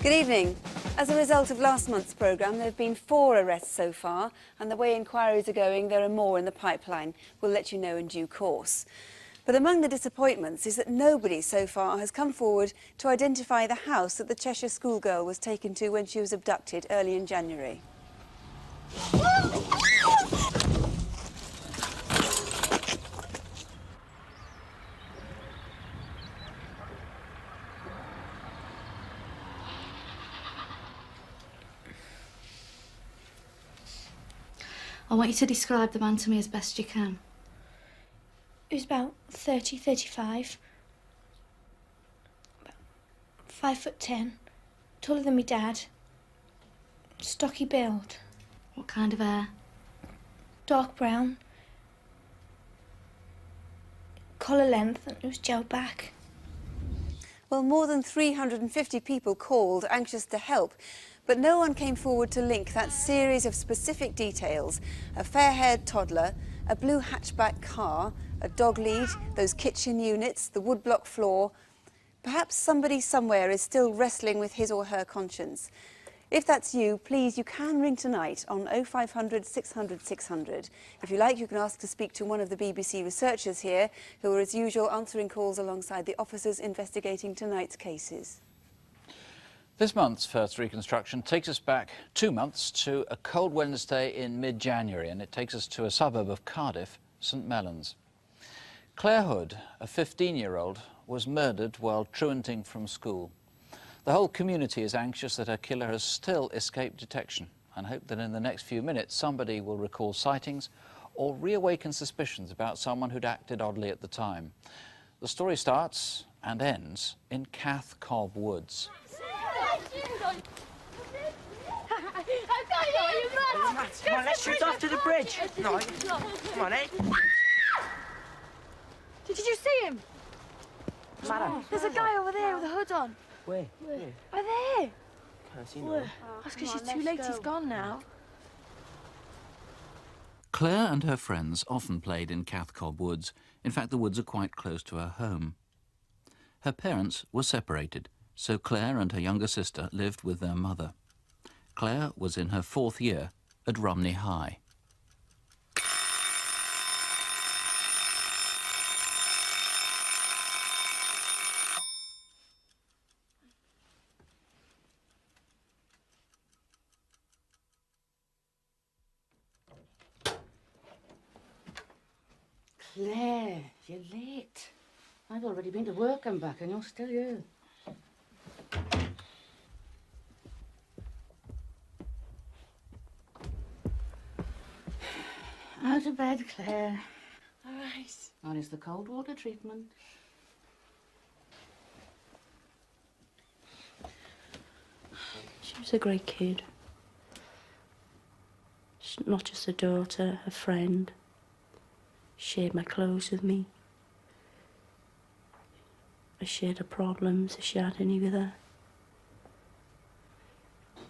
Good evening. As a result of last month's programme, there have been 4 arrests so far, and the way inquiries are going, there are more in the pipeline. We'll let you know in due course. But among the disappointments is that nobody so far has come forward to identify the house that the Cheshire schoolgirl was taken to when she was abducted early in January. I want you to describe the man to me as best you can. He was about 30, 35. About 5'10", taller than my dad. Stocky build. What kind of hair? Dark brown. Collar length, and it was gel back. Well, more than 350 people called, anxious to help, but no one came forward to link that series of specific details: a fair-haired toddler, a blue hatchback car, a dog lead, those kitchen units, the woodblock floor. Perhaps somebody somewhere is still wrestling with his or her conscience. If that's you, please, you can ring tonight on 0500 600 600. If you like, you can ask to speak to one of the BBC researchers here, who are, as usual, answering calls alongside the officers investigating tonight's cases. This month's First Reconstruction takes us back 2 months to a cold Wednesday in mid-January, and it takes us to a suburb of Cardiff, St Mellons. Claire Hood, a 15-year-old, was murdered while truanting from school. The whole community is anxious that her killer has still escaped detection, and hope that in the next few minutes somebody will recall sightings or reawaken suspicions about someone who'd acted oddly at the time. The story starts and ends in Cath Cobb Woods. Come on, let's shoot off to the bridge. No, come on, eh? Did you see him? Matter. There's a guy over there with a hood on. Where? Over there. Can't see no one. That's because she's too late. He's gone now. Claire and her friends often played in Cath Cobb Woods. In fact, the woods are quite close to her home. Her parents were separated, so Claire and her younger sister lived with their mother. Claire was in her 4th year at Romney High. Claire, you're late. I've already been to work and back and you're still here. Out of bed, Claire. All right. On is the cold water treatment. She was a great kid. She's not just a daughter, a friend. Shared my clothes with me. I shared her problems if she had any with her.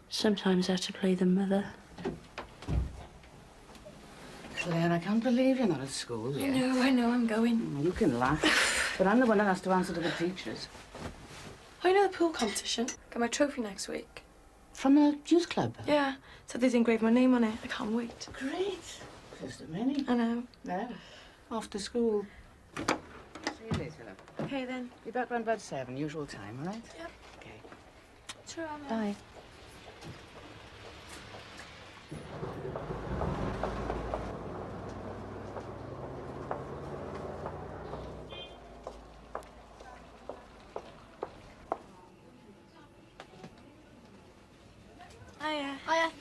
Sometimes I had to play the mother. Claire, I can't believe you're not at school yet. I know, I'm going. You can laugh, but I'm the one that has to answer to the teachers. I know the pool competition. Got my trophy next week. From the youth club? Yeah, so they've engraved my name on it. I can't wait. Great. First of many. I know. There. Off to school. See you later, love. Okay then. Be back around about 7, usual time, all right? Yep. Okay. Ta-ra, Mum. Bye. Hiya.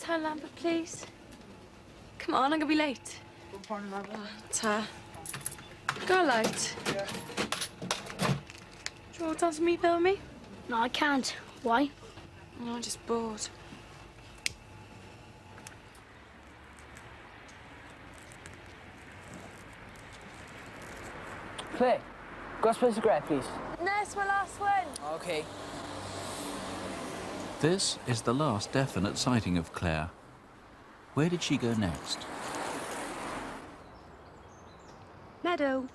Town Lambert, please. Come on, I'm gonna be late. Ta. Go light. Yeah. Do you want to dance a meatball with me? No, I can't. Why? No, I'm just bored. Claire, got a space to grab, please. No, it's my last one. Okay. This is the last definite sighting of Claire. Where did she go next? Meadow.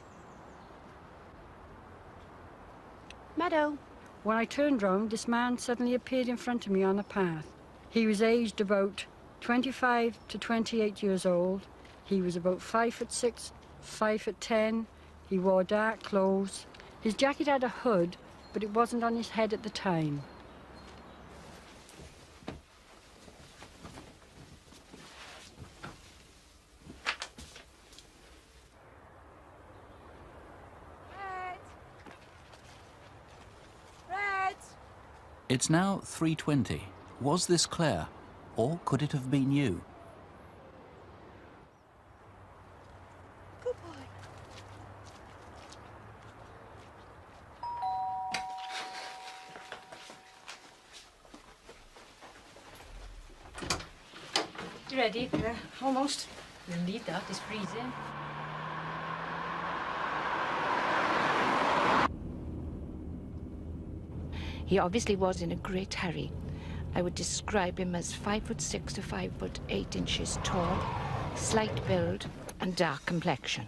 Meadow. When I turned round, this man suddenly appeared in front of me on the path. He was aged about 25 to 28 years old. He was about 5'6", 5'10". He wore dark clothes. His jacket had a hood, but it wasn't on his head at the time. It's now 3:20. Was this Claire, or could it have been you? Good boy. You ready? Yeah, almost. We'll need that, it's freezing. He obviously was in a great hurry. I would describe him as 5'6" to 5'8" tall, slight build, and dark complexion.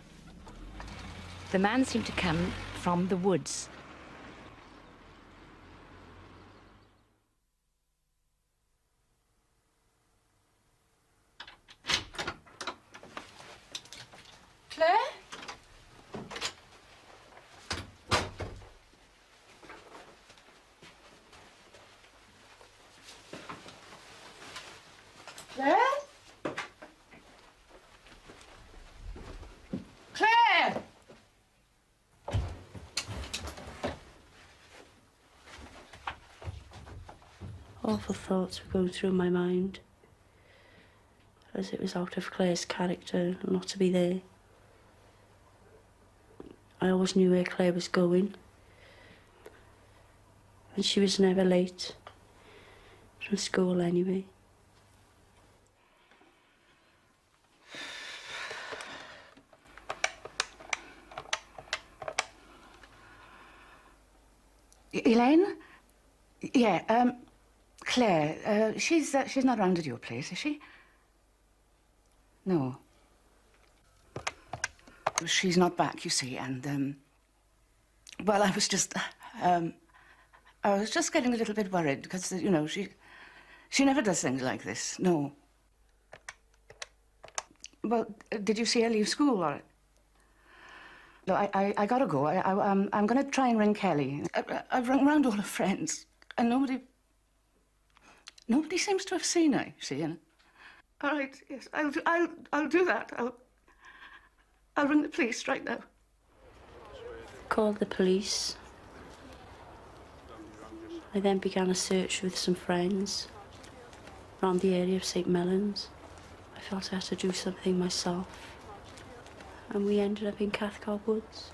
The man seemed to come from the woods. Claire? Claire? Claire! Awful thoughts were going through my mind, as it was out of Claire's character not to be there. I always knew where Claire was going, and she was never late from school anyway. Elaine? Yeah, Claire, she's not around at your place, is she? No. She's not back, you see, and, well, I was just getting a little bit worried because, you know, she never does things like this, no. Well, did you see her leave school, or? No, I gotta go. I'm gonna try and ring Kelly. I've rung round all her friends, and nobody seems to have seen her, you see, you know. All right, yes, I'll do that. I'll ring the police right now. Called the police. I then began a search with some friends around the area of St. Mellons. I felt I had to do something myself, and we ended up in Cathcart Woods.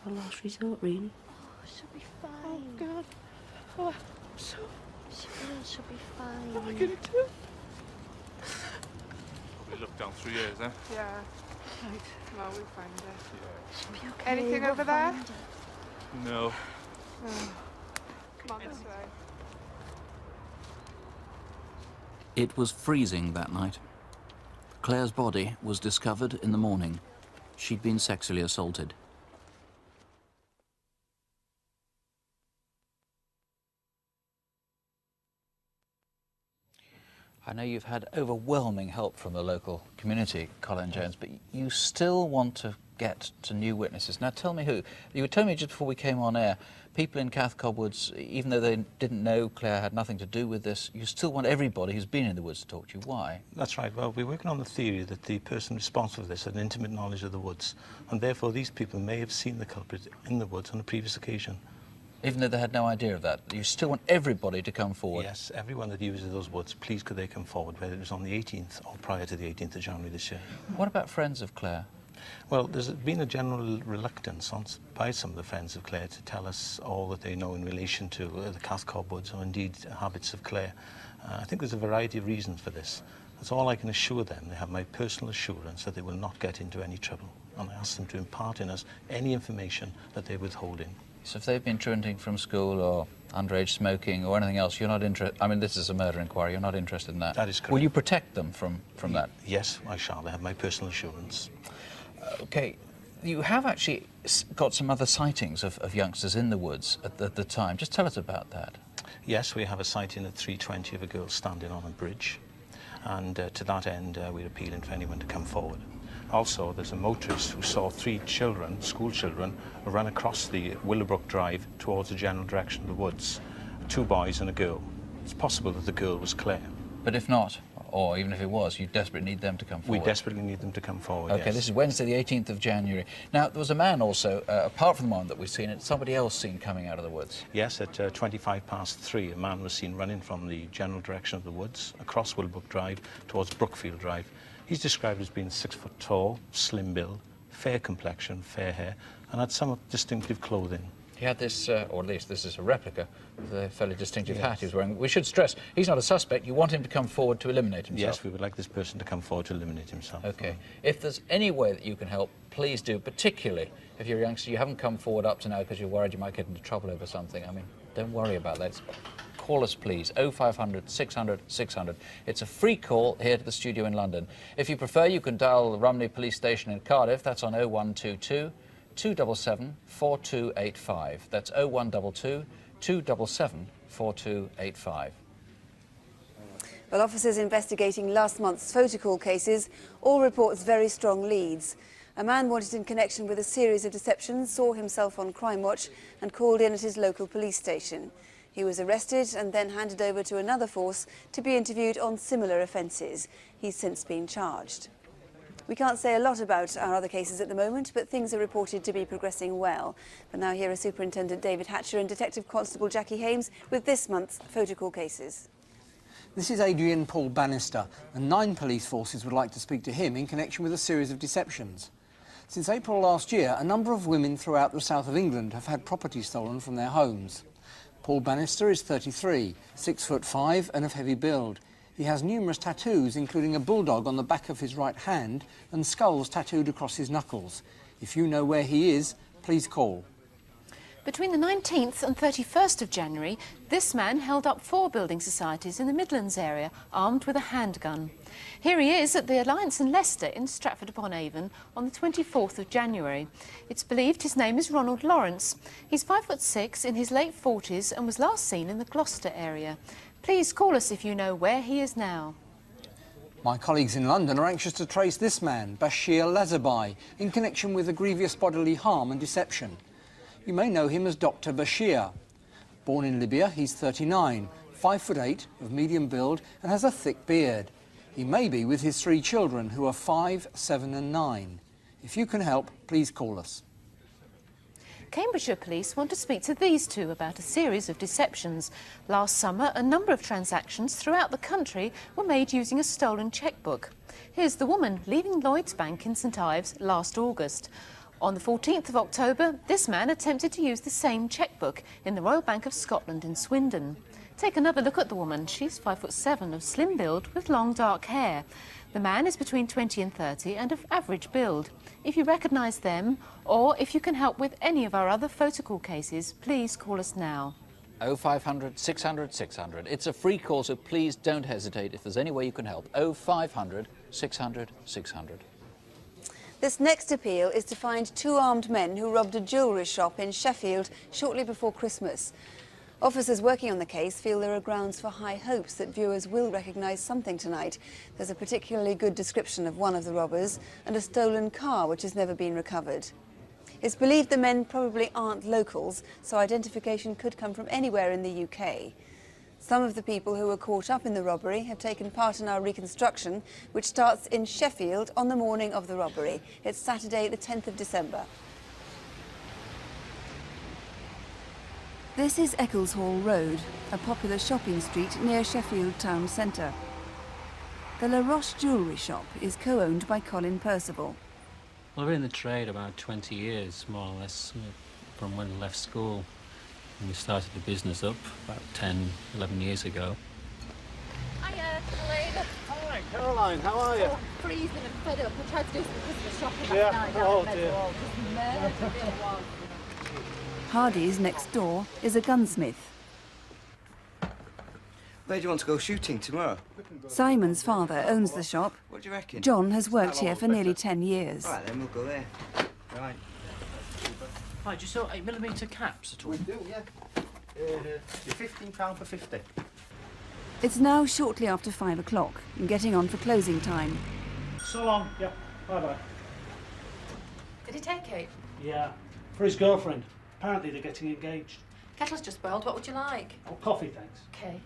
A last resort, really. Oh, she'll be fine. Oh, God. Oh, She'll be fine. what am I going to do? Probably look down through years, eh? Yeah. Right. Well, we'll find her. She'll be okay. Anything We'll over there? find her. No. Oh. Come on this way. It was freezing that night. Claire's body was discovered in the morning. She'd been sexually assaulted. I know you've had overwhelming help from the local community, Colin Jones, but you still want to get to new witnesses. Now tell me who. You were telling me just before we came on air, people in Cathcart Woods, even though they didn't know Claire had nothing to do with this, you still want everybody who's been in the woods to talk to you. Why? That's right. Well, we're working on the theory that the person responsible for this had an intimate knowledge of the woods, and therefore these people may have seen the culprit in the woods on a previous occasion. Even though they had no idea of that, you still want everybody to come forward? Yes, everyone that uses those woods, please could they come forward, whether it was on the 18th or prior to the 18th of January this year. What about friends of Claire? Well, there's been a general reluctance by some of the friends of Claire to tell us all that they know in relation to the Cathcart Woods or indeed habits of Claire. I think there's a variety of reasons for this. That's all I can assure them. They have my personal assurance that they will not get into any trouble, and I ask them to impart in us any information that they're withholding. So if they've been truanting from school or underage smoking or anything else, you're not interested. I mean, this is a murder inquiry. You're not interested in that. That is correct. Will you protect them from that? Yes, I shall. They have my personal assurance. Okay. you have actually got some other sightings of youngsters in the woods at the time. Just tell us about that. Yes, we have a sighting at 3:20 of a girl standing on a bridge, and to that end we're appealing for anyone to come forward. Also, there's a motorist who saw 3 children, school children, run across the Willowbrook Drive towards the general direction of the woods. 2 boys and a girl. It's possible that the girl was Claire. But if not, or even if it was, you desperately need them to come forward. We desperately need them to come forward, OK, yes. this is Wednesday the 18th of January. Now, there was a man also, apart from the one that we've seen, somebody else seen coming out of the woods. Yes, at 3:25, a man was seen running from the general direction of the woods, across Willowbrook Drive, towards Brookfield Drive. He's described as being 6 foot tall, slim build, fair complexion, fair hair, and had somewhat distinctive clothing. He had this, or at least this is a replica, of the fairly distinctive hat he was wearing. We should stress, he's not a suspect. You want him to come forward to eliminate himself. Yes, we would like this person to come forward to eliminate himself. OK. If there's any way that you can help, please do, particularly if you're a youngster, you haven't come forward up to now because you're worried you might get into trouble over something. I mean, don't worry about that. Call us, please, 0500 600 600. It's a free call here to the studio in London. If you prefer, you can dial the Rumney Police Station in Cardiff. That's on 0122 277 4285. That's 0122 277 4285. Well, officers investigating last month's photocall cases all reports very strong leads. A man wanted in connection with a series of deceptions saw himself on Crimewatch and called in at his local police station. He was arrested and then handed over to another force to be interviewed on similar offences. He's since been charged. We can't say a lot about our other cases at the moment, but things are reported to be progressing well. But now here are Superintendent David Hatcher and Detective Constable Jackie Hames with this month's photocall cases. This is Adrian Paul Bannister, and 9 police forces would like to speak to him in connection with a series of deceptions. Since April last year, a number of women throughout the south of England have had property stolen from their homes. Paul Bannister is 33, 6'5" and of heavy build. He has numerous tattoos, including a bulldog on the back of his right hand and skulls tattooed across his knuckles. If you know where he is, please call. Between the 19th and 31st of January, this man held up 4 building societies in the Midlands area, armed with a handgun. Here he is at the Alliance in Leicester in Stratford-upon-Avon on the 24th of January. It's believed his name is Ronald Lawrence. He's 5'6", in his late 40s and was last seen in the Gloucester area. Please call us if you know where he is now. My colleagues in London are anxious to trace this man, Bashir Lazabai, in connection with a grievous bodily harm and deception. You may know him as Dr. Bashir. Born in Libya, he's 39, 5'8", of medium build and has a thick beard. He may be with his 3 children, who are 5, 7 and 9. If you can help, please call us. Cambridgeshire Police want to speak to these 2 about a series of deceptions. Last summer, a number of transactions throughout the country were made using a stolen chequebook. Here's the woman leaving Lloyds Bank in St Ives last August. On the 14th of October, this man attempted to use the same chequebook in the Royal Bank of Scotland in Swindon. Take another look at the woman. She's 5'7", of slim build with long dark hair. The man is between 20 and 30 and of average build. If you recognise them, or if you can help with any of our other photocall cases, please call us now. 0500 600 600. It's a free call, so please don't hesitate if there's any way you can help. 0500 600 600. This next appeal is to find 2 armed men who robbed a jewellery shop in Sheffield shortly before Christmas. Officers working on the case feel there are grounds for high hopes that viewers will recognise something tonight. There's a particularly good description of one of the robbers and a stolen car which has never been recovered. It's believed the men probably aren't locals, so identification could come from anywhere in the UK. Some of the people who were caught up in the robbery have taken part in our reconstruction, which starts in Sheffield on the morning of the robbery. It's Saturday, the 10th of December. This is Eccleshall Road, a popular shopping street near Sheffield town centre. The La Roche jewellery shop is co-owned by Colin Percival. Well, I've been in the trade about 20 years, more or less, from when I left school. And we started the business up about 10, 11 years ago. Hiya, Caroline. Hi, Caroline, how are you? Oh, freezing and fed up. We tried to do some Christmas shopping Yeah, last night. oh down dear. Just murdered it was. Hardy's next door is a gunsmith. Where do you want to go shooting tomorrow? Simon's father owns the shop. What do you reckon? John has worked here for nearly 10 years. Right, then we'll go there. Right. Hi, do you sell 8mm caps at all? We do, yeah. You're £15 for 50. It's now shortly after 5 o'clock and getting on for closing time. So long. Yeah. Bye-bye. Did he take it? Yeah. For his girlfriend. Apparently they're getting engaged. Kettle's just boiled. What would you like? Oh, coffee, thanks. Okay.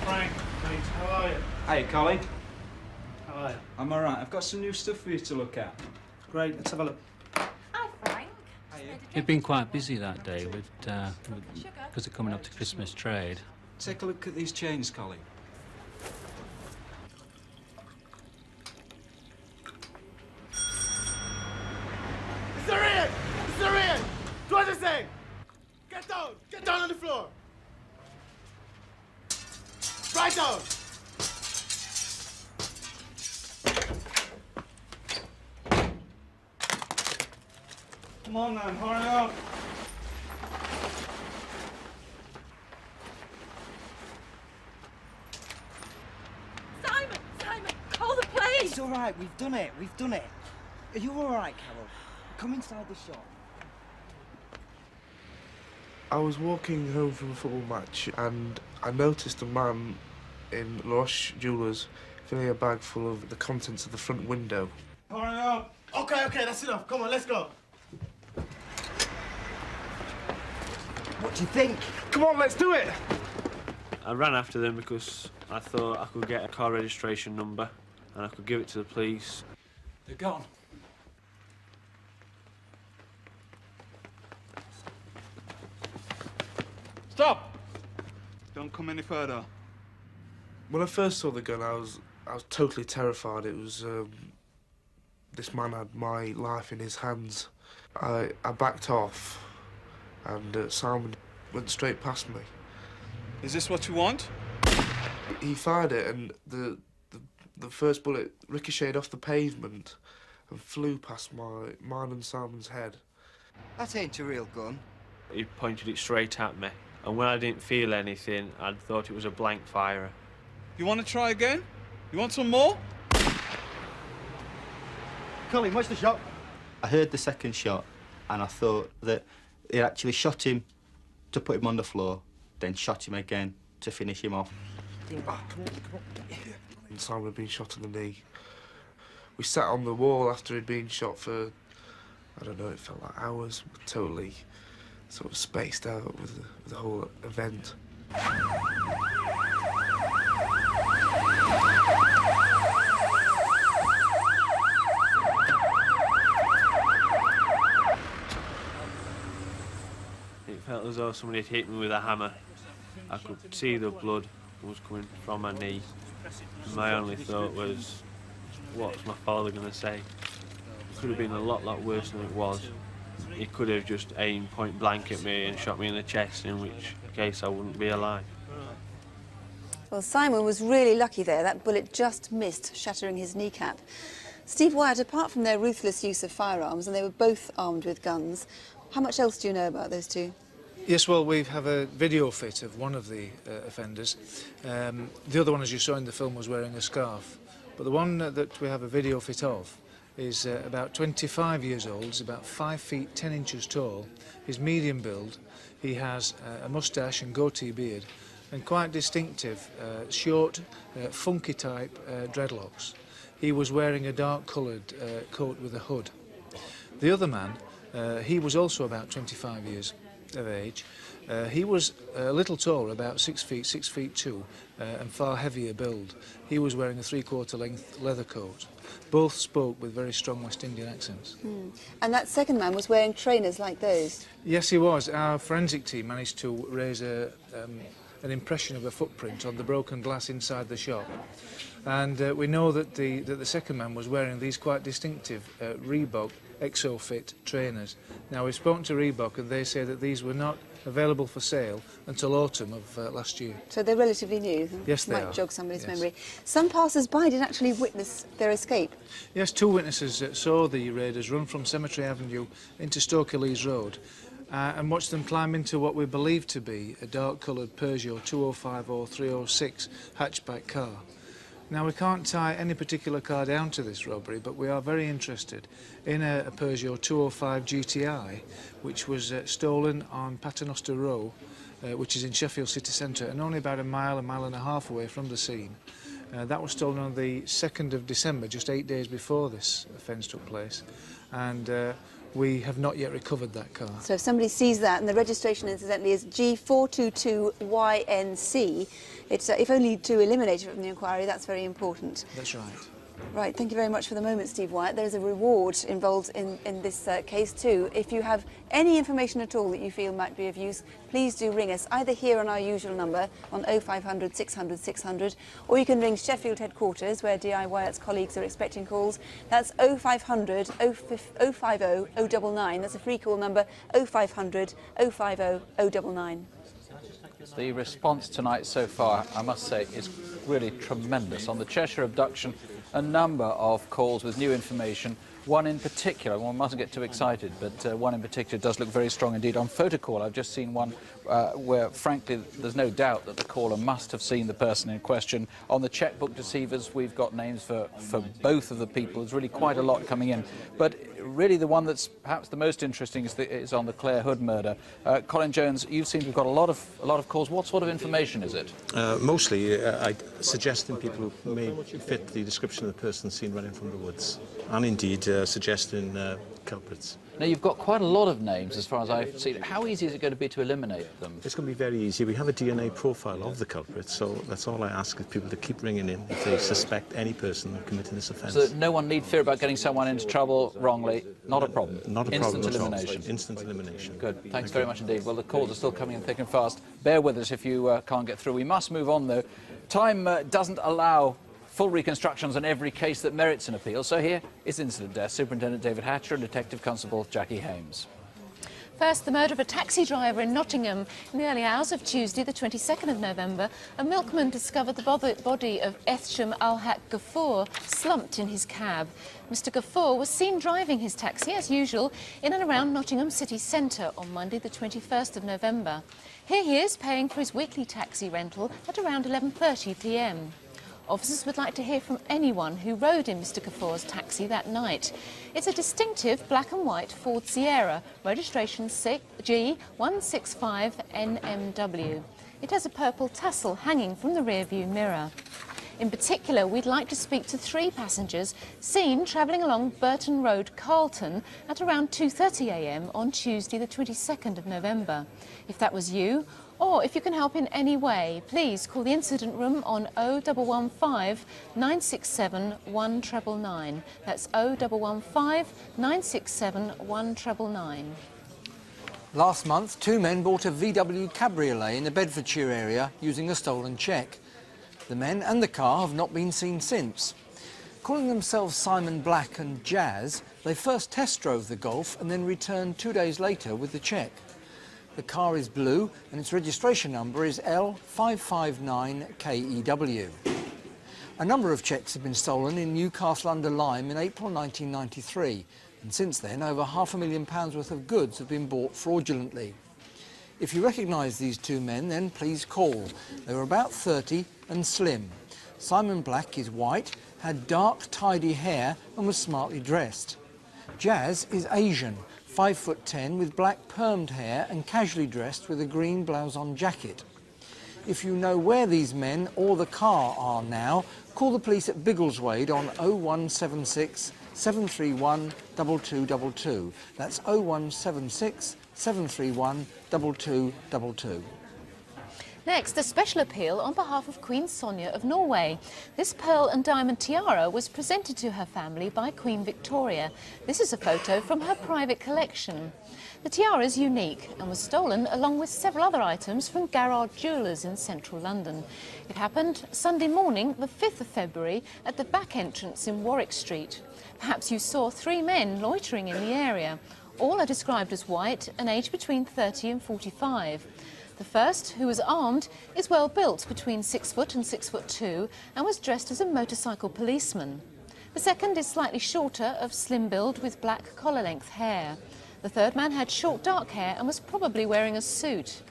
Frank, mate, how are you? Hey, Colin. How are you? I'm all right. I've got some new stuff for you to look at. Great, let's have a look. Hi, Frank. You've been quite busy that day because of coming up to Christmas trade. Take a look at these chains, Colin. Syrian! Syrian! Do what I say! Get down! Get down on the floor! Right down! Come on, man, hurry up. Simon! Simon! Call the police! It's all right. We've done it. We've done it. Are you all right, Carol? Come inside the shop. I was walking home from a football match and I noticed a man in La Roche Jewellers filling a bag full of the contents of the front window. Hurry up! Okay, that's enough. Come on, let's go. What do you think? Come on, let's do it! I ran after them because I thought I could get a car registration number and I could give it to the police. They're gone. Stop! Don't come any further. When I first saw the gun, I was totally terrified. It was this man had my life in his hands. I backed off, and Simon went straight past me. Is this what you want? He fired it, and the first bullet ricocheted off the pavement and flew past mine and Simon's head. That ain't a real gun. He pointed it straight at me, and when I didn't feel anything, I thought it was a blank firer. You want to try again? You want some more? Colin, watch the shot. I heard the second shot, and I thought that he actually shot him to put him on the floor, then shot him again to finish him off. And Simon had been shot in the knee. We sat on the wall after he'd been shot for, I don't know, it felt like hours, totally sort of spaced out with the whole event. It felt as though somebody had hit me with a hammer. I could see the blood was coming from my knee. My only thought was, what's my father going to say? It could have been a lot worse than it was. He could have just aimed point blank at me and shot me in the chest, in which case I wouldn't be alive. Well, Simon was really lucky there. That bullet just missed, shattering his kneecap. Steve Wyatt, apart from their ruthless use of firearms, and they were both armed with guns, how much else do you know about those two? Yes, well, we have a video fit of one of the offenders. The other one, as you saw in the film, was wearing a scarf. But the one that we have a video fit of is about 25 years old, he's about 5 feet 10 inches tall, he's medium build, he has a moustache and goatee beard, and quite distinctive, short, funky type dreadlocks. He was wearing a dark coloured coat with a hood. The other man, he was also about 25 years of age. He was a little taller, about 6 feet 2, and far heavier build. He was wearing a 3/4 length leather coat. Both spoke with very strong West Indian accents. And that second man was wearing trainers like those? Yes, he was. Our forensic team managed to raise an impression of a footprint on the broken glass inside the shop. And we know that the second man was wearing these quite distinctive Reebok Exofit trainers. Now, we've spoken to Reebok and they say that these were not available for sale until autumn of last year. So they're relatively new? Yes, they might are. jog somebody's Yes. memory. Some passers-by did actually witness their escape. Yes, 2 witnesses saw the raiders run from Cemetery Avenue into Stoke-Lees Road and watched them climb into what we believe to be a dark-coloured Peugeot 205 or 306 hatchback car. Now, we can't tie any particular car down to this robbery, but we are very interested in a Peugeot 205 GTI, which was stolen on Paternoster Row, which is in Sheffield city centre, and only about a mile and a half away from the scene. That was stolen on the 2nd of December, just 8 days before this offence took place, and we have not yet recovered that car. So if somebody sees that, and the registration incidentally is G422YNC, it's if only to eliminate it from the inquiry, that's very important. That's right. Right, thank you very much for the moment, Steve Wyatt. There's a reward involved in this case too. If you have any information at all that you feel might be of use, please do ring us, either here on our usual number on 0500 600 600, or you can ring Sheffield headquarters, where DI Wyatt's colleagues are expecting calls. That's 0500 050 099. That's a free call number, 0500 050 099. The response tonight so far, I must say, is really tremendous. On the Cheshire abduction, a number of calls with new information. One in particular, one mustn't get too excited, but one in particular does look very strong indeed. On Photocall, I've just seen one where, frankly, there's no doubt that the caller must have seen the person in question. On the checkbook deceivers, we've got names for both of the people. There's really quite a lot coming in. But really the one that's perhaps the most interesting is on the Claire Hood murder. Colin Jones, you've seen we've got a lot of calls. What sort of information is it? Mostly suggesting people who may fit the description of the person seen running from the woods, and indeed suggesting culprits. Now, you've got quite a lot of names as far as I've seen. How easy is it going to be to eliminate them? It's going to be very easy. We have a DNA profile of the culprit, so that's all I ask is people to keep ringing in if they suspect any person committing this offence. So that no one need fear about getting someone into trouble wrongly. Not a problem. Not a Instant problem elimination. Instant elimination. Good. Thanks very much indeed. Well, the calls are still coming in thick and fast. Bear with us if you can't get through. We must move on, though. Time doesn't allow full reconstructions on every case that merits an appeal. So here is Incident Desk. Superintendent David Hatcher and Detective Constable Jackie Hames. First, the murder of a taxi driver in Nottingham. In the early hours of Tuesday, the 22nd of November, a milkman discovered the body of Ethsham Al-Haq Ghafoor slumped in his cab. Mr Ghafoor was seen driving his taxi, as usual, in and around Nottingham city centre on Monday, the 21st of November. Here he is, paying for his weekly taxi rental at around 11:30 p.m. Officers would like to hear from anyone who rode in Mr Ghafoor's taxi that night. It's a distinctive black and white Ford Sierra, registration G165NMW. It has a purple tassel hanging from the rear-view mirror. In particular, we'd like to speak to 3 passengers seen travelling along Burton Road, Carlton, at around 2:30 a.m. on Tuesday, the 22nd of November. If that was you, or if you can help in any way, please call the incident room on 0115 967 1999. That's 0115 967 1999. Last month, 2 men bought a VW cabriolet in the Bedfordshire area using a stolen cheque. The men and the car have not been seen since. Calling themselves Simon Black and Jazz, they first test drove the Golf and then returned 2 days later with the cheque. The car is blue and its registration number is L559KEW. A number of cheques have been stolen in Newcastle under Lyme in April 1993, and since then over £500,000 worth of goods have been bought fraudulently. If you recognise these 2 men, then please call. They were about 30 and slim. Simon Black is white, had dark, tidy hair and was smartly dressed. Jazz is Asian, 5'10", with black permed hair and casually dressed with a green blouse-on jacket. If you know where these men or the car are now, call the police at Biggleswade on 0176 731 2222. That's 0176 731 2222. Next, a special appeal on behalf of Queen Sonia of Norway. This pearl and diamond tiara was presented to her family by Queen Victoria. This is a photo from her private collection. The tiara is unique and was stolen along with several other items from Garrard Jewellers in central London. It happened Sunday morning, the 5th of February, at the back entrance in Warwick Street. Perhaps you saw 3 men loitering in the area. All are described as white and aged between 30 and 45. The first, who was armed, is well built, between 6 foot and 6'2", and was dressed as a motorcycle policeman. The second is slightly shorter, of slim build, with black collar-length hair. The third man had short dark hair and was probably wearing a suit.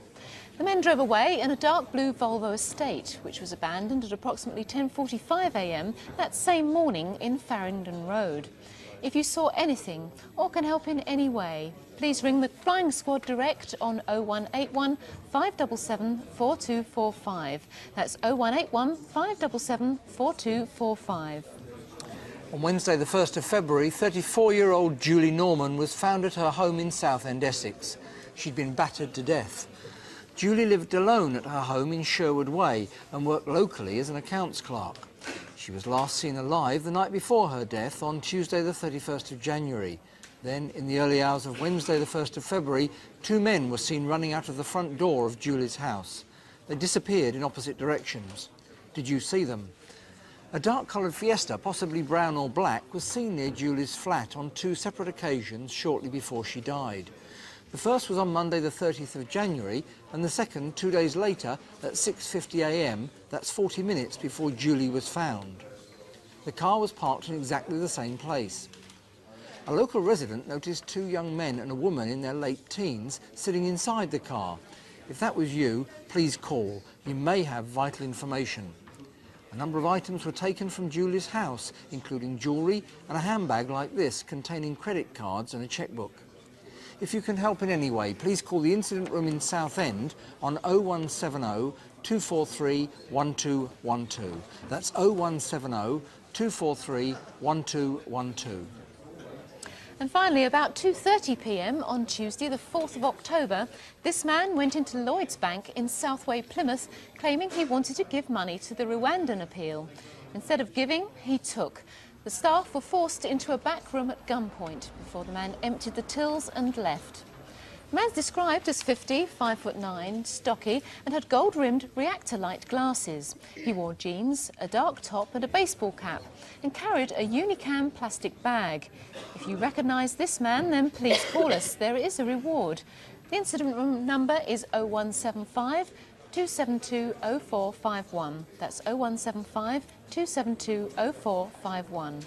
The men drove away in a dark blue Volvo Estate, which was abandoned at approximately 10:45 a.m. that same morning in Farringdon Road. If you saw anything or can help in any way, please ring the Flying Squad direct on 0181 577 4245. That's 0181 577 4245. On Wednesday, the 1st of February, 34-year-old Julie Norman was found at her home in Southend, Essex. She'd been battered to death. Julie lived alone at her home in Sherwood Way and worked locally as an accounts clerk. She was last seen alive the night before her death on Tuesday the 31st of January. Then, in the early hours of Wednesday the 1st of February, 2 men were seen running out of the front door of Julie's house. They disappeared in opposite directions. Did you see them? A dark-coloured Fiesta, possibly brown or black, was seen near Julie's flat on 2 separate occasions shortly before she died. The first was on Monday the 30th of January and the second 2 days later at 6:50 a.m, that's 40 minutes before Julie was found. The car was parked in exactly the same place. A local resident noticed 2 young men and a woman in their late teens sitting inside the car. If that was you, please call. You may have vital information. A number of items were taken from Julie's house, including jewellery and a handbag like this containing credit cards and a chequebook. If you can help in any way, please call the incident room in Southend on 0170 243 1212. That's 0170 243 1212. And finally, about 2:30 p.m. on Tuesday, the 4th of October, this man went into Lloyd's Bank in Southway, Plymouth, claiming he wanted to give money to the Rwandan appeal. Instead of giving, he took. The staff were forced into a back room at gunpoint before the man emptied the tills and left. The man's described as 50, 5'9", stocky, and had gold-rimmed reactor-light glasses. He wore jeans, a dark top and a baseball cap, and carried a Unicam plastic bag. If you recognise this man, then please call us. There is a reward. The incident room number is 0175 272 0451. That's 0175 272 0451.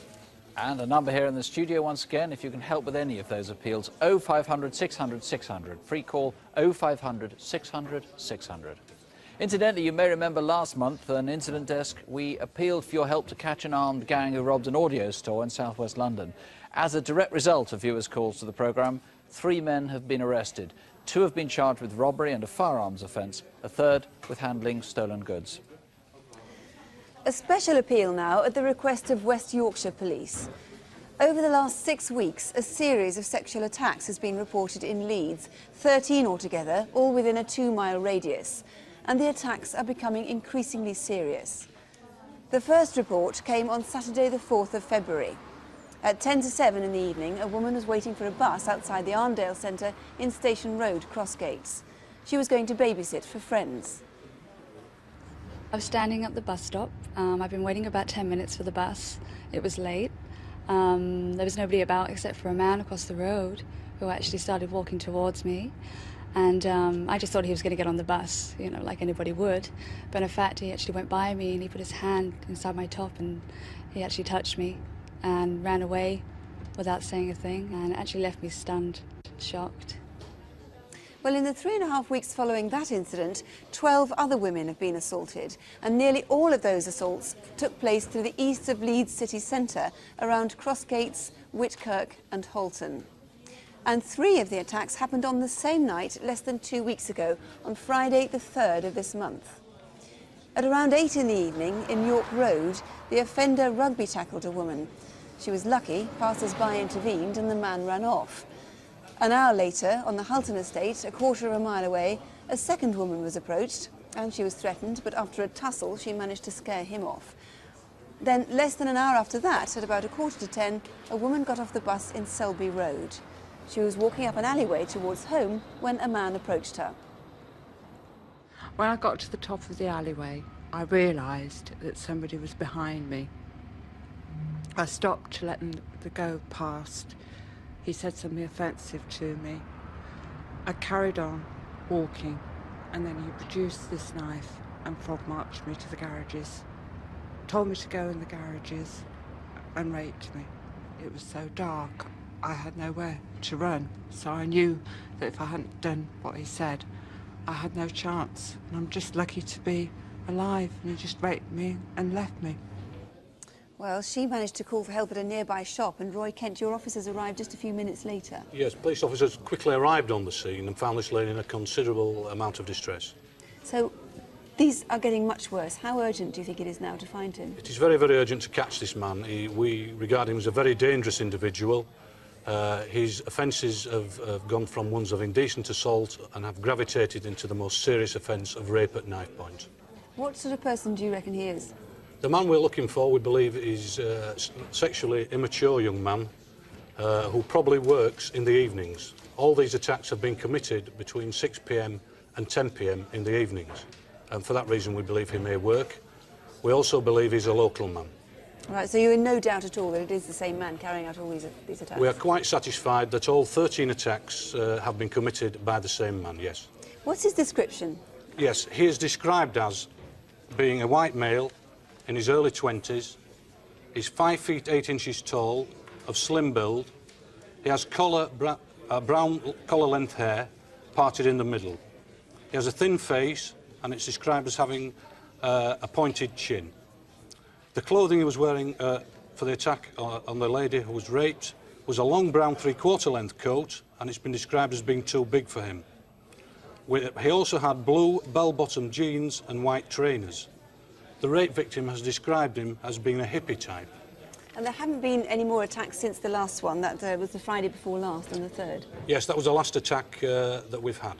And a number here in the studio once again, if you can help with any of those appeals, 0500 600 600. Free call 0500 600 600. Incidentally, you may remember last month on Incident Desk, we appealed for your help to catch an armed gang who robbed an audio store in southwest London. As a direct result of viewers' calls to the programme, 3 men have been arrested. 2 have been charged with robbery and a firearms offence, a third with handling stolen goods. A special appeal now at the request of West Yorkshire Police. Over the last 6 weeks, a series of sexual attacks has been reported in Leeds, 13 altogether, all within a 2-mile radius. And the attacks are becoming increasingly serious. The first report came on Saturday the 4th of February. At 10 to 7 in the evening, a woman was waiting for a bus outside the Arndale Centre in Station Road, Crossgates. She was going to babysit for friends. I was standing at the bus stop. I've been waiting about 10 minutes for the bus. It was late. There was nobody about except for a man across the road who actually started walking towards me. And I just thought he was going to get on the bus, you know, like anybody would. But in fact, he actually went by me and he put his hand inside my top and he actually touched me and ran away without saying a thing and actually left me stunned, shocked. Well, in the 3.5 weeks following that incident, 12 other women have been assaulted, and nearly all of those assaults took place through the east of Leeds city centre, around Crossgates, Whitkirk and Holton. And 3 of the attacks happened on the same night less than 2 weeks ago, on Friday the 3rd of this month. At around 8 in the evening, in York Road, the offender rugby tackled a woman. She was lucky, passers-by intervened and the man ran off. An hour later, on the Hulton estate, a quarter of a mile away, a second woman was approached and she was threatened, but after a tussle, she managed to scare him off. Then, less than an hour after that, at about 9:45, a woman got off the bus in Selby Road. She was walking up an alleyway towards home when a man approached her. When I got to the top of the alleyway, I realised that somebody was behind me. I stopped to let them go past. He said something offensive to me. I carried on walking, and then he produced this knife and frog-marched me to the garages. Told me to go in the garages and raped me. It was so dark, I had nowhere to run, so I knew that if I hadn't done what he said, I had no chance, and I'm just lucky to be alive, and he just raped me and left me. Well, she managed to call for help at a nearby shop, and Roy Kent, your officers arrived just a few minutes later. Yes, police officers quickly arrived on the scene and found this lady in a considerable amount of distress. So, these are getting much worse. How urgent do you think it is now to find him? It is very, very urgent to catch this man. We regard him as a very dangerous individual. His offences have gone from ones of indecent assault and have gravitated into the most serious offence of rape at knife point. What sort of person do you reckon he is? The man we're looking for, we believe, is a sexually immature young man who probably works in the evenings. All these attacks have been committed between 6 p.m. and 10 p.m. in the evenings, and for that reason we believe he may work. We also believe he's a local man. Right, so you're in no doubt at all that it is the same man carrying out all these attacks? We are quite satisfied that all 13 attacks have been committed by the same man, yes. What's his description? Yes, he is described as being a white male in his early 20s. He's 5 feet 8 inches tall, of slim build. He has brown collar-length hair, parted in the middle. He has a thin face, and it's described as having a pointed chin. The clothing he was wearing for the attack on the lady who was raped was a long brown three-quarter length coat, and it's been described as being too big for him. He also had blue bell-bottom jeans and white trainers. The rape victim has described him as being a hippie type. And there haven't been any more attacks since the last one. That was the Friday before last, on the 3rd. Yes, that was the last attack that we've had.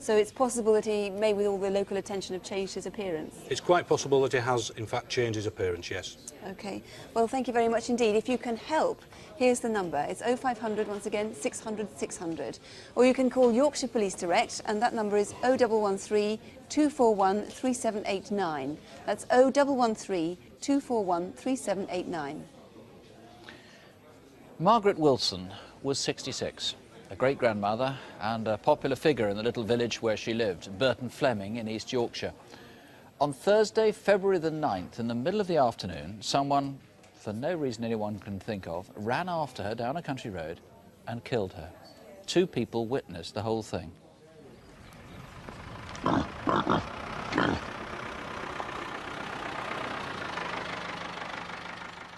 So it's possible that he may, with all the local attention, have changed his appearance? It's quite possible that he has, in fact, changed his appearance, yes. OK. Well, thank you very much indeed. If you can help, here's the number. It's 0500, once again, 600 600. Or you can call Yorkshire Police Direct, and that number is 0113 241 3789. That's 0113 241 3789. Margaret Wilson was 66, a great-grandmother and a popular figure in the little village where she lived, Burton Fleming in East Yorkshire. On Thursday, February the 9th, in the middle of the afternoon, someone, for no reason anyone can think of, ran after her down a country road and killed her. 2 people witnessed the whole thing.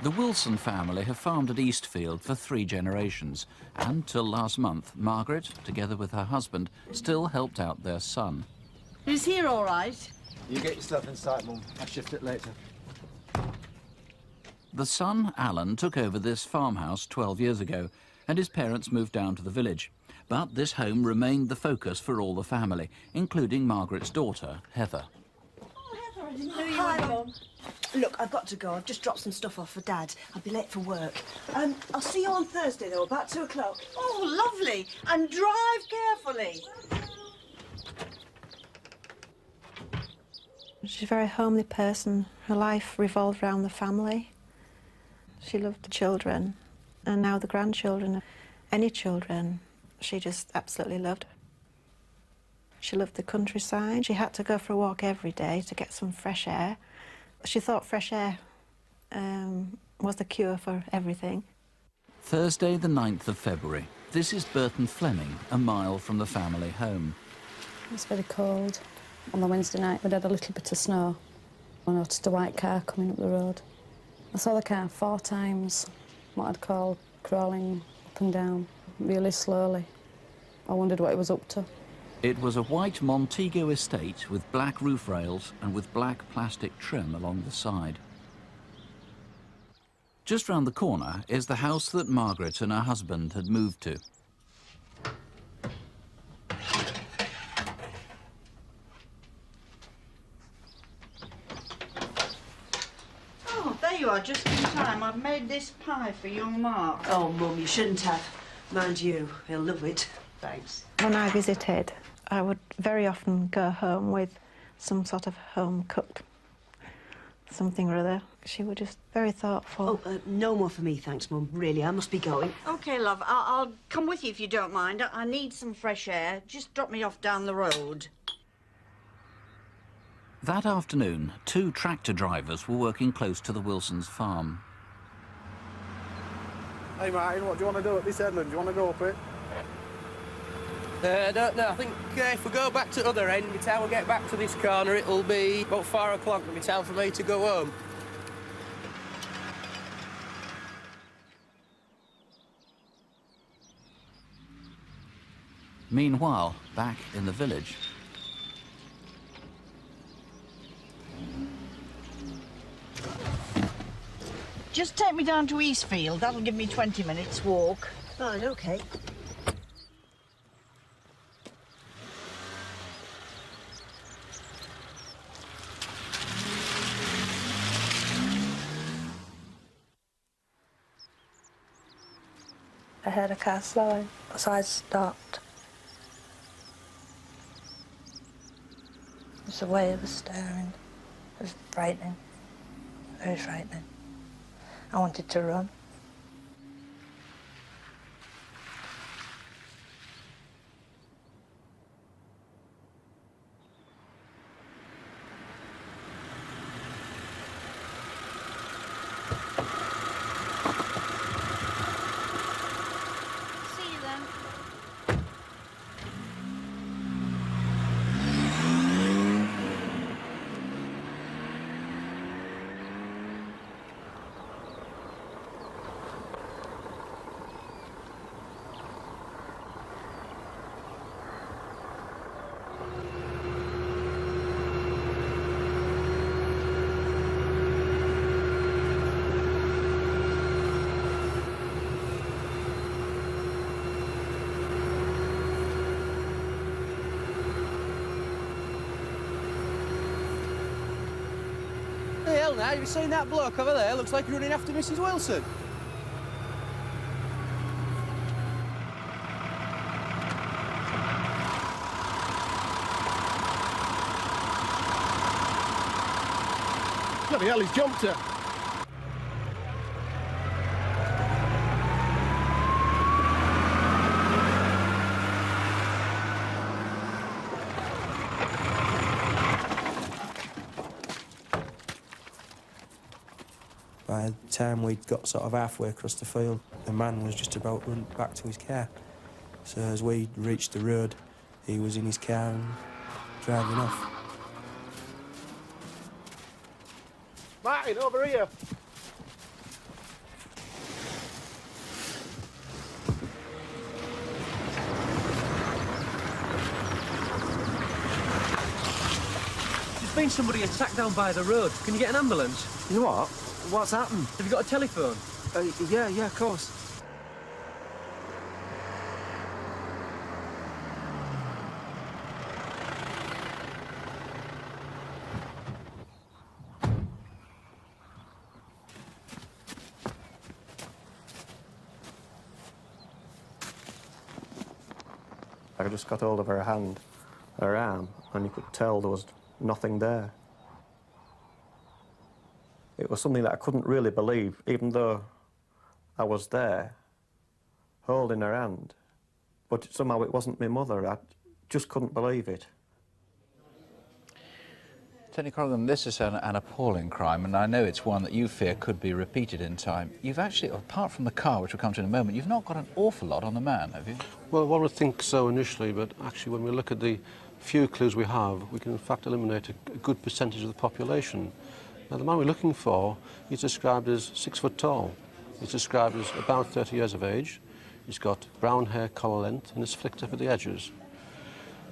The Wilson family have farmed at Eastfield for 3 generations, and till last month, Margaret, together with her husband, still helped out their son. Is here all right? You get your stuff inside, Mum. I'll shift it later. The son, Alan, took over this farmhouse 12 years ago, and his parents moved down to the village. But this home remained the focus for all the family, including Margaret's daughter, Heather. Hi, Mum. Look, I've got to go. I've just dropped some stuff off for Dad. I'll be late for work. I'll see you on Thursday, though, about 2 o'clock. Oh, lovely. And drive carefully. She's a very homely person. Her life revolved around the family. She loved the children, and now the grandchildren. Any children, she just absolutely loved. She loved the countryside. She had to go for a walk every day to get some fresh air. She thought fresh air was the cure for everything. Thursday, the 9th of February. This is Burton Fleming, a mile from the family home. It was very cold. On the Wednesday night, we'd had a little bit of snow. I noticed a white car coming up the road. I saw the car 4 times, what I'd call crawling up and down, really slowly. I wondered what it was up to. It was a white Montego estate with black roof rails and with black plastic trim along the side. Just round the corner is the house that Margaret and her husband had moved to. Oh, there you are, just in time. I've made this pie for young Mark. Oh, Mum, you shouldn't have. Mind you, he'll love it. Thanks. When I visited, I would very often go home with some sort of home-cooked something or other. She was just very thoughtful. Oh, no more for me, thanks, Mum. Really, I must be going. OK, love, I'll come with you if you don't mind. I need some fresh air. Just drop me off down the road. That afternoon, 2 tractor drivers were working close to the Wilsons' farm. Hey, Martin, what do you want to do at this headland? Do you want to go up it? I don't know. I think if we go back to the other end, by the time we get back to this corner, it'll be about 4 o'clock. It'll be time for me to go home. Meanwhile, back in the village. Just take me down to Eastfield. That'll give me 20 minutes walk. Fine, OK. I heard a car slowing, so I stopped. Just the way it was staring. It was frightening. Very frightening. I wanted to run. See you then. Hey, hell now, have you seen that bloke over there? Looks like he's running after Mrs. Wilson. Bloody hell, he's jumped her. By the time we'd got sort of halfway across the field, the man was just about to run back to his car. So as we reached the road, he was in his car and driving off. Martin, over here. There's been somebody attacked down by the road. Can you get an ambulance? You know what? What's happened? Have you got a telephone? Yeah, of course. I just got hold of her hand, her arm, and you could tell there was nothing there. It was something that I couldn't really believe, even though I was there, holding her hand. But somehow it wasn't my mother. I just couldn't believe it. Tony Corrigan, this is an appalling crime, and I know it's one that you fear could be repeated in time. You've actually, apart from the car, which we'll come to in a moment, you've not got an awful lot on the man, have you? Well, one would think so initially, but actually when we look at the few clues we have, we can in fact eliminate a good percentage of the population. Now, the man we're looking for, he's described as 6 foot tall. He's described as about 30 years of age. He's got brown hair, collar length, and is flicked up at the edges.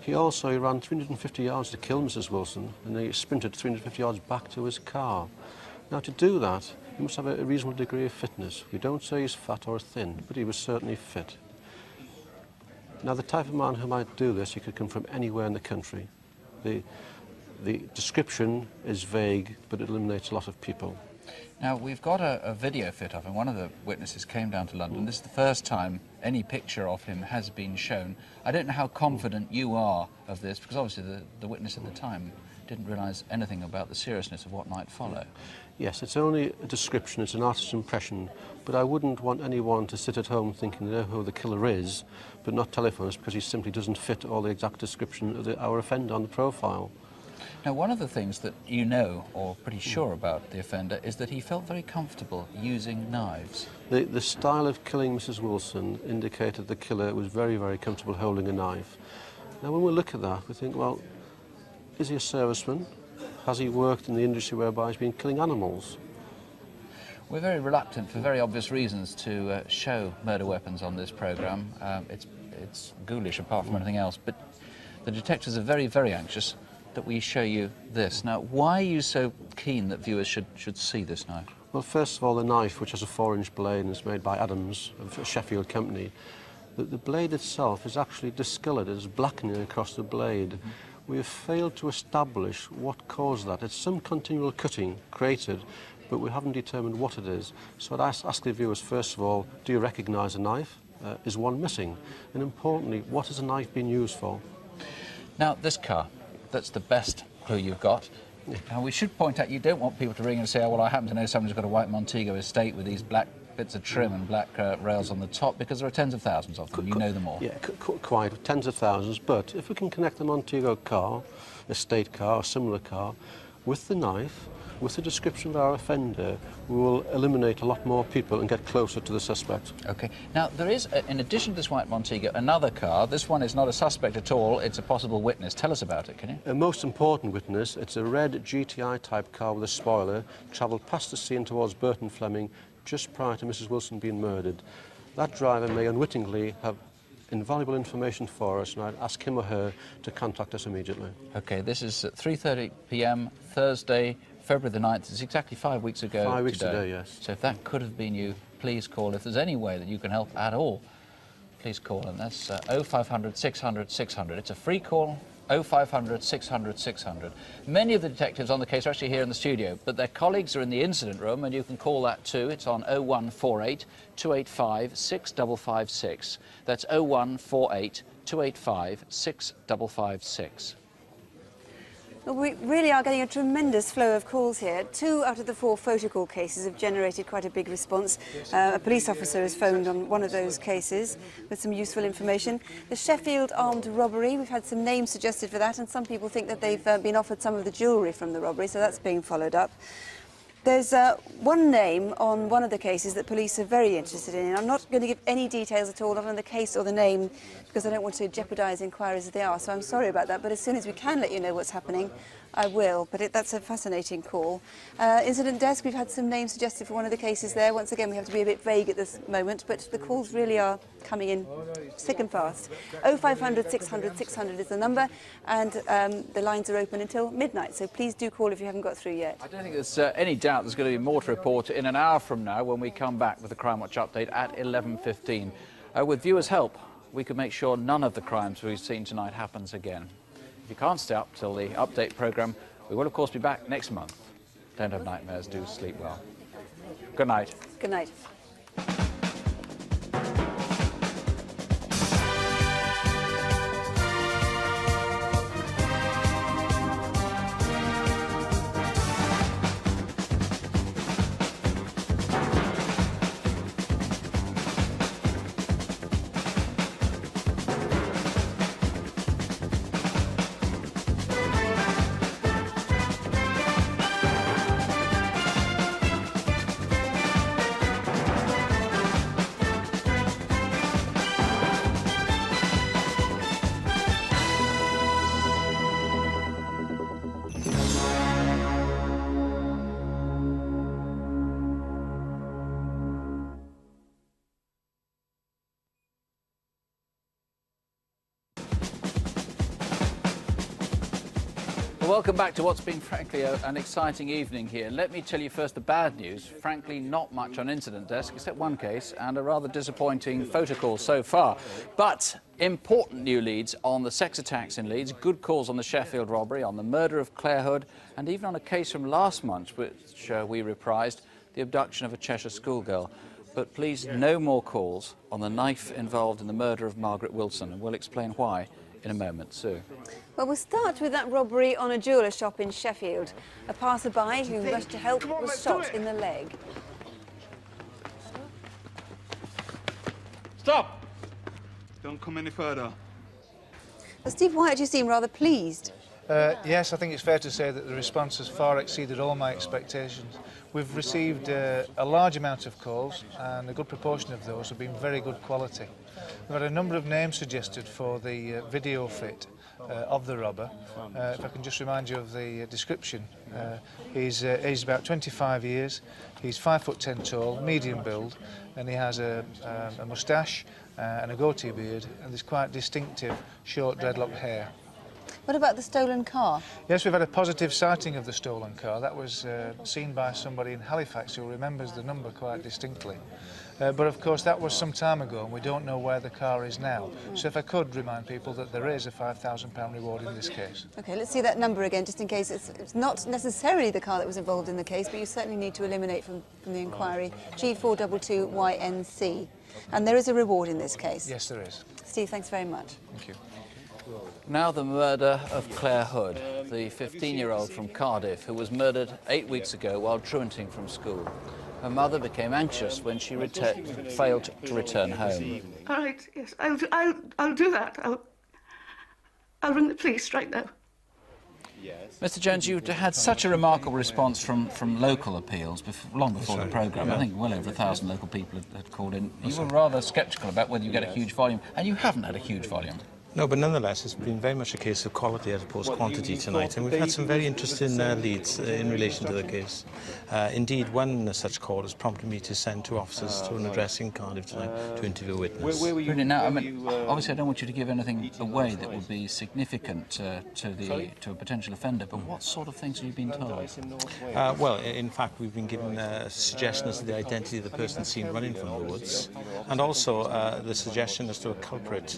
He ran 350 yards to kill Mrs. Wilson, and he sprinted 350 yards back to his car. Now, to do that, he must have a reasonable degree of fitness. We don't say he's fat or thin, but he was certainly fit. Now, the type of man who might do this, he could come from anywhere in the country. The description is vague, but it eliminates a lot of people. Now, we've got a video fit of him. One of the witnesses came down to London. This is the first time any picture of him has been shown. I don't know how confident you are of this, because obviously the witness at the time didn't realise anything about the seriousness of what might follow. Yes, it's only a description, it's an artist's impression, but I wouldn't want anyone to sit at home thinking they know who the killer is, but not telephone us because he simply doesn't fit all the exact description of our offender on the profile. Now, one of the things that you know, or pretty sure about the offender, is that he felt very comfortable using knives. The style of killing Mrs. Wilson indicated the killer was very, very comfortable holding a knife. Now, when we look at that, we think, well, is he a serviceman? Has he worked in the industry whereby he's been killing animals? We're very reluctant, for very obvious reasons, to show murder weapons on this programme. It's ghoulish, apart from anything else, but the detectives are very, very anxious that we show you this. Now, why are you so keen that viewers should see this knife? Well, first of all, the knife, which has a 4-inch blade and is made by Adams, of a Sheffield company, the blade itself is actually discoloured. There's blackening across the blade. We have failed to establish what caused that. It's some continual cutting created, but we haven't determined what it is. So I'd ask the viewers, first of all, do you recognise a knife? Is one missing? And importantly, what has a knife been used for? Now, this car, that's the best clue you've got. Now, we should point out, you don't want people to ring and say, oh, well, I happen to know someone who's got a white Montego estate with these black bits of trim and black rails on the top, because there are tens of thousands of them. You know them all. Yeah, quite, tens of thousands. But if we can connect the Montego car, estate car, or similar car, with the knife, with the description of our offender, we will eliminate a lot more people and get closer to the suspect. OK. Now, there is, in addition to this white Montego, another car. This one is not a suspect at all. It's a possible witness. Tell us about it, can you? A most important witness. It's a red GTI-type car with a spoiler, travelled past the scene towards Burton Fleming just prior to Mrs. Wilson being murdered. That driver may unwittingly have invaluable information for us, and I'd ask him or her to contact us immediately. OK, this is at 3:30 p.m. Thursday, February the 9th. It's exactly 5 weeks ago. 5 weeks today, yes. So if that could have been you, please call. If there's any way that you can help at all, please call. And that's 0500 600 600. It's a free call. 0500 600 600. Many of the detectives on the case are actually here in the studio, but their colleagues are in the incident room, and you can call that too. It's on 0148 285 6556. That's 0148 285 6556. Well, we really are getting a tremendous flow of calls here. 2 out of the 4 photocall cases have generated quite a big response. A police officer has phoned on one of those cases with some useful information. The Sheffield armed robbery, we've had some names suggested for that, and some people think that they've been offered some of the jewellery from the robbery, so that's being followed up. There's one name on one of the cases that police are very interested in. I'm not going to give any details at all, not on the case or the name, because I don't want to jeopardise inquiries as they are, so I'm sorry about that, but as soon as we can let you know what's happening, I will. But that's a fascinating call. Incident desk, we've had some names suggested for one of the cases there. Once again, we have to be a bit vague at this moment, but the calls really are coming in thick and fast. 0500 600 600 is the number, and the lines are open until midnight, so please do call if you haven't got through yet. I don't think there's any doubt there's going to be more to report in an hour from now when we come back with the Crimewatch update at 11:15. With viewers' help, we can make sure none of the crimes we've seen tonight happens again. If you can't stay up till the update programme, we will of course be back next month. Don't have nightmares, do sleep well. Good night. Good night. Welcome back to what's been, frankly, an exciting evening here. Let me tell you first the bad news. Frankly, not much on incident desk, except one case, and a rather disappointing photocall so far. But important new leads on the sex attacks in Leeds, good calls on the Sheffield robbery, on the murder of Claire Hood, and even on a case from last month, which we reprised, the abduction of a Cheshire schoolgirl. But please, no more calls on the knife involved in the murder of Margaret Wilson, and we'll explain why in a moment, Sue. Well, we'll start with that robbery on a jeweller shop in Sheffield. A passerby who rushed to help was shot in the leg. Stop! Don't come any further. Well, Steve Wyatt, you seem rather pleased. Yes, I think it's fair to say that the response has far exceeded all my expectations. We've received a large amount of calls, and a good proportion of those have been very good quality. We've had a number of names suggested for the video fit of the robber. If I can just remind you of the description. He's aged about 25 years, he's 5'10" tall, medium build, and he has a moustache and a goatee beard, and there's quite distinctive short dreadlock hair. What about the stolen car? Yes, we've had a positive sighting of the stolen car. That was seen by somebody in Halifax who remembers the number quite distinctly. But of course that was some time ago and we don't know where the car is now. So if I could remind people that there is a £5,000 reward in this case. OK, let's see that number again, just in case it's not necessarily the car that was involved in the case, but you certainly need to eliminate from the inquiry G422YNC. And there is a reward in this case. Yes, there is. Steve, thanks very much. Thank you. Now the murder of Claire Hood, the 15-year-old from Cardiff who was murdered 8 weeks ago while truanting from school. Her mother became anxious when she failed to return home. All right, yes, I'll do that. I'll ring the police right now. Yes. Mr. Jones, you had such a remarkable response from local appeals long before the programme. I think well over 1,000 local people had called in. You were rather sceptical about whether you get a huge volume, and you haven't had a huge volume. No, but nonetheless, it's been very much a case of quality as opposed to quantity tonight, and we've had some very interesting leads in relation to the case. Indeed, one such call has prompted me to send 2 officers to an address in Cardiff tonight to interview a witness. Brilliant. Now, I mean, obviously, I don't want you to give anything away that would be significant to a potential offender, but what sort of things have you been told? Well, in fact, we've been given suggestions of the identity of the person seen running from the woods, and also the suggestion as to a culprit.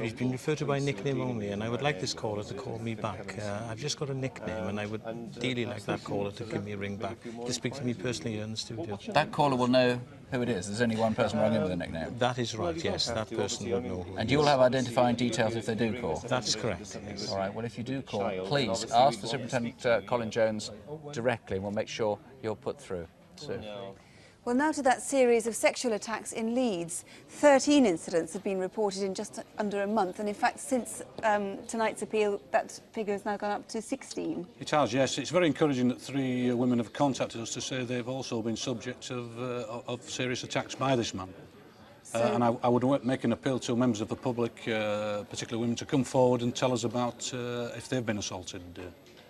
He's been referred to by nickname only, and I would like this caller to call me back. I've just got a nickname, and I would really like that caller to give me a ring back, to speak to me personally here in the studio. That caller will know who it is. There's only one person rung in with a nickname. That is right, yes. That person would know who. And you'll have identifying details if they do call? That's correct, yes. All right, well, if you do call, please ask for Superintendent Colin Jones directly, and we'll make sure you're put through. So. Well, now to that series of sexual attacks in Leeds. 13 incidents have been reported in just under a month, and in fact, since tonight's appeal, that figure has now gone up to 16. It has, yes. It's very encouraging that 3 women have contacted us to say they've also been subject of serious attacks by this man. And I would make an appeal to members of the public, particularly women, to come forward and tell us about if they've been assaulted.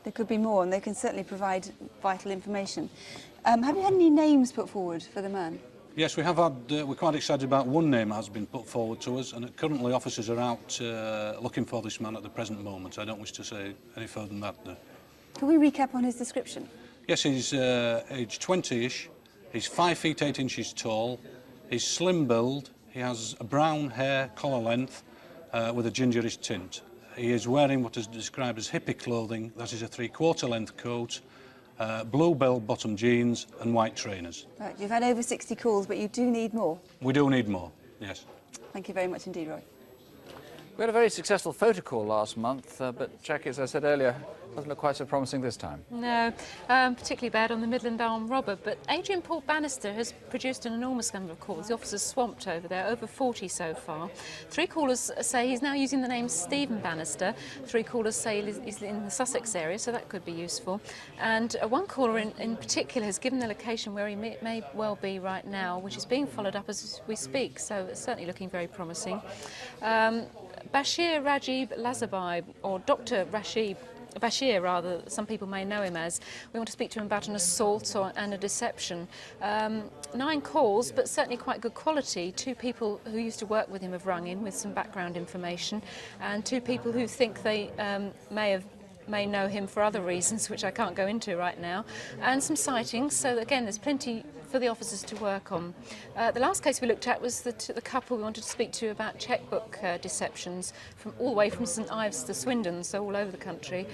There could be more, and they can certainly provide vital information. Have you had any names put forward for the man? Yes, we have had. We're quite excited about one name that has been put forward to us, and currently officers are out looking for this man at the present moment. I don't wish to say any further than that. Can we recap on his description? Yes, he's aged 20-ish. He's 5 feet 8 inches tall. He's slim build. He has a brown hair, collar length, with a gingerish tint. He is wearing what is described as hippie clothing. That is a 3/4 length coat, blue bell-bottom jeans and white trainers. Right, you've had over 60 calls, but you do need more. We do need more, yes. Thank you very much indeed, Roy. We had a very successful photo call last month, but Jackie, as I said earlier, doesn't look quite so promising this time. No, particularly bad on the Midland armed robber, but Adrian Paul Bannister has produced an enormous number of calls. The officer's swamped over there, over 40 so far. 3 callers say he's now using the name Stephen Bannister. 3 callers say he's in the Sussex area, so that could be useful. And one caller in particular has given the location where he may well be right now, which is being followed up as we speak, so it's certainly looking very promising. Bashir Rajib Lazabai, or Dr. Bashir, rather, some people may know him as. We want to speak to him about an assault and a deception. 9 calls, but certainly quite good quality. 2 people who used to work with him have rung in with some background information, and 2 people who think they may know him for other reasons, which I can't go into right now, and some sightings. So again, there's plenty for the officers to work on. The last case we looked at was the couple we wanted to speak to about chequebook deceptions, from all the way from St Ives to Swindon, so all over the country.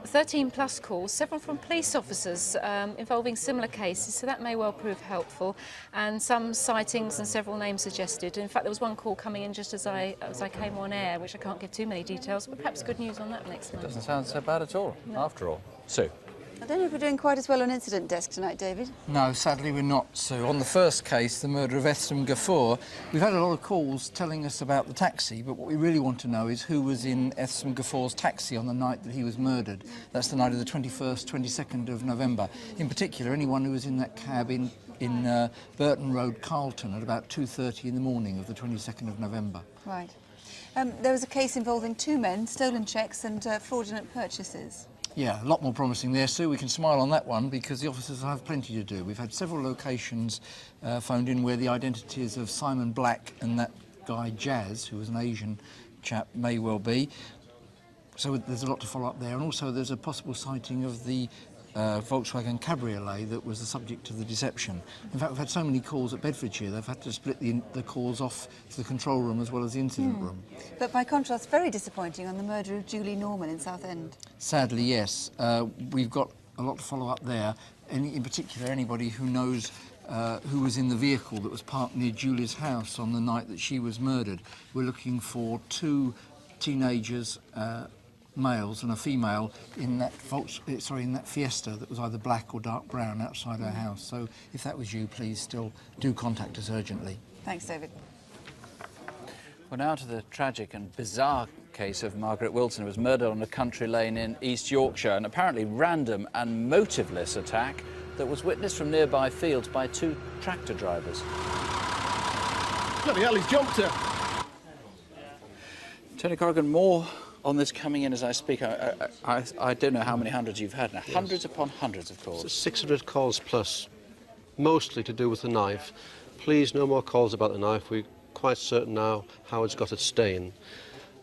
13 plus calls, several from police officers involving similar cases, so that may well prove helpful, and some sightings and several names suggested. In fact, there was one call coming in just as I came on air, which I can't give too many details, but perhaps good news on that next month. Doesn't sound so bad at all, after all. Sue. I don't know if we're doing quite as well on incident desk tonight, David. No, sadly we're not, Sue. On the first case, the murder of Ethsam Ghaffur, we've had a lot of calls telling us about the taxi, but what we really want to know is who was in Ethsam Ghaffur's taxi on the night that he was murdered. That's the night of the 21st, 22nd of November. In particular, anyone who was in that cab in Burton Road, Carlton, at about 2:30 in the morning of the 22nd of November. Right. There was a case involving 2 men, stolen cheques and fraudulent purchases. Yeah, a lot more promising there, Sue. We can smile on that one because the officers have plenty to do. We've had several locations phoned in where the identities of Simon Black and that guy Jazz, who was an Asian chap, may well be. So there's a lot to follow up there. And also there's a possible sighting of the Volkswagen Cabriolet that was the subject of the deception. In fact, we've had so many calls at Bedfordshire, they've had to split the calls off to the control room as well as the incident room. But by contrast, very disappointing on the murder of Julie Norman in Southend. Sadly, yes. We've got a lot to follow up there. In particular, anybody who knows who was in the vehicle that was parked near Julie's house on the night that she was murdered. We're looking for 2 teenagers, males and a female in that Fiesta that was either black or dark brown outside our house. So if that was you, please still do contact us urgently. Thanks, David. Well, now to the tragic and bizarre case of Margaret Wilson, who was murdered on a country lane in East Yorkshire, an apparently random and motiveless attack that was witnessed from nearby fields by 2 tractor drivers. Bloody hell, he's jumped her. Tony Corrigan, more on this coming in as I speak. I don't know how many hundreds you've had now. Yes. Hundreds upon hundreds of calls. So 600 calls plus, mostly to do with the knife. Please, no more calls about the knife. We're quite certain now Howard's got its stain.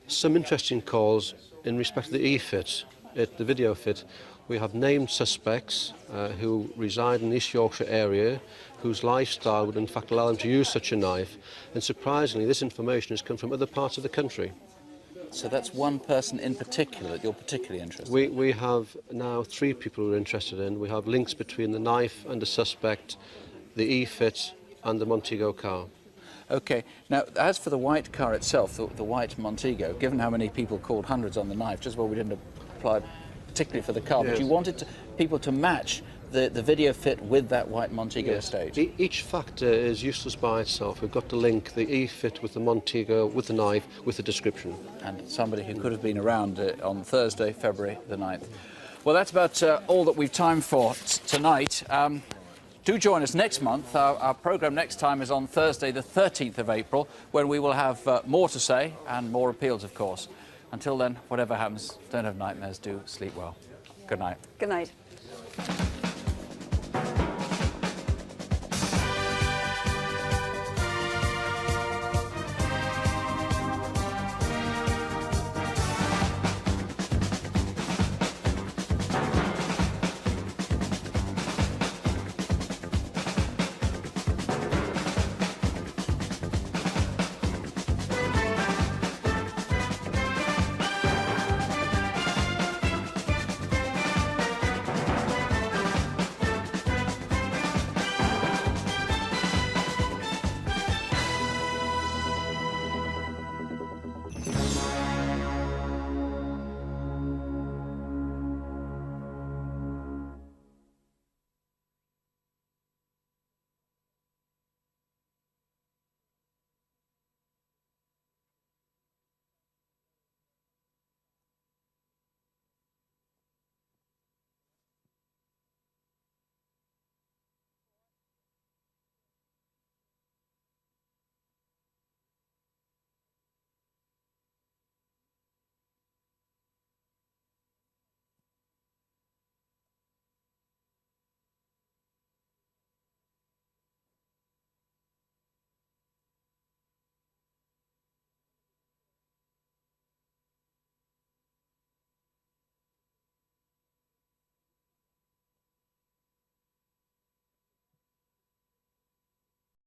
Some interesting calls in respect to the e-fit, the video fit. We have named suspects who reside in the East Yorkshire area, whose lifestyle would in fact allow them to use such a knife. And surprisingly, this information has come from other parts of the country. So that's one person in particular that you're particularly interested in? We have now 3 people who are interested in. We have links between the knife and the suspect, the e-fit and the Montego car. OK. Now, as for the white car itself, the white Montego, given how many people called hundreds on the knife, just well we didn't apply particularly for the car, yes. But you wanted people to match the video fit with that white Montego estate. Each factor is useless by itself. We've got to link the e-fit with the Montego, with the knife, with the description. And somebody who could have been around on Thursday, February the 9th. Well, that's about all that we've time for tonight. Do join us next month. Our programme next time is on Thursday, the 13th of April, when we will have more to say and more appeals, of course. Until then, whatever happens, don't have nightmares, do sleep well. Good night. Good night.